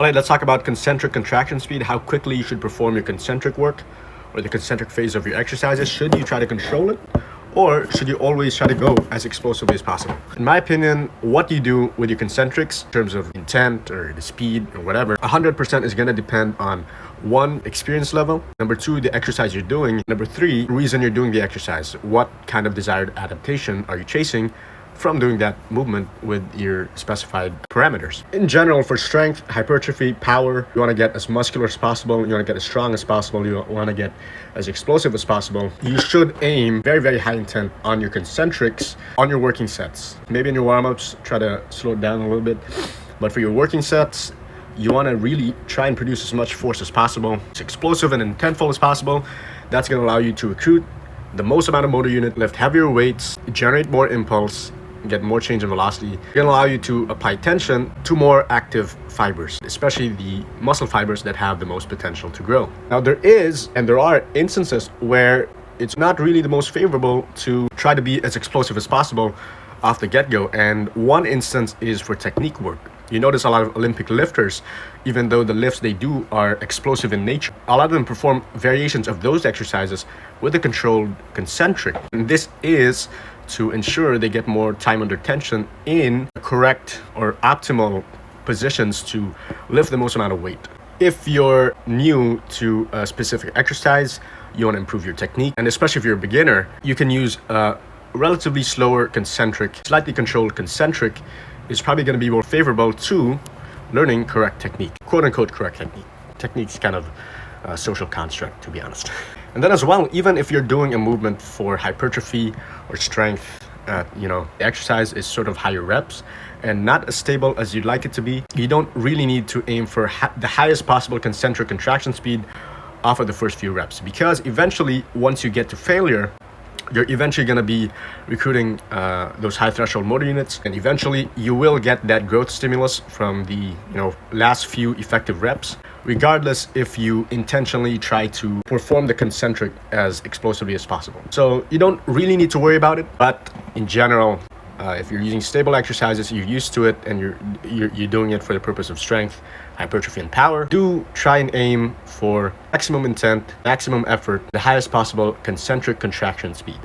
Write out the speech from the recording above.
All right, let's talk about concentric contraction speed, how quickly you should perform your concentric work or the concentric phase of your exercises. Should you try to control it, or should you always try to go as explosively as possible? In my opinion, what you do with your concentrics in terms of intent or the speed or whatever, 100% is going to depend on one, experience level, number two, the exercise you're doing, number three, reason you're doing the exercise. What kind of desired adaptation are you chasing from doing that movement with your specified parameters? In general, for strength, hypertrophy, power, you want to get as muscular as possible, you want to get as strong as possible, you want to get as explosive as possible. You should aim very, very high intent on your concentrics, on your working sets. Maybe in your warm-ups, try to slow it down a little bit. But for your working sets, you want to really try and produce as much force as possible, as explosive and intentful as possible. That's going to allow you to recruit the most amount of motor unit, lift heavier weights, generate more impulse, get more change in velocity. It's going to allow you to apply tension to more active fibers, especially the muscle fibers that have the most potential to grow. Now there are instances where it's not really the most favorable to try to be as explosive as possible off the get-go, and one instance is for technique work. You notice a lot of Olympic lifters, even though the lifts they do are explosive in nature, a lot of them perform variations of those exercises with a controlled concentric. And this is to ensure they get more time under tension in correct or optimal positions to lift the most amount of weight. If you're new to a specific exercise, you want to improve your technique, and especially if you're a beginner, you can use a relatively slower concentric. Slightly controlled concentric is probably going to be more favorable to learning correct technique, quote unquote correct technique. Technique's kind of a social construct, to be honest. And then as well, even if you're doing a movement for hypertrophy or strength, the exercise is sort of higher reps and not as stable as you'd like it to be, you don't really need to aim for the highest possible concentric contraction speed off of the first few reps, because eventually, once you get to failure, you're eventually going to be recruiting those high threshold motor units, and eventually you will get that growth stimulus from the last few effective reps, regardless if you intentionally try to perform the concentric as explosively as possible. So you don't really need to worry about it, but in general, if you're using stable exercises, you're used to it, and you're doing it for the purpose of strength, hypertrophy, and power, do try and aim for maximum intent, maximum effort, the highest possible concentric contraction speed.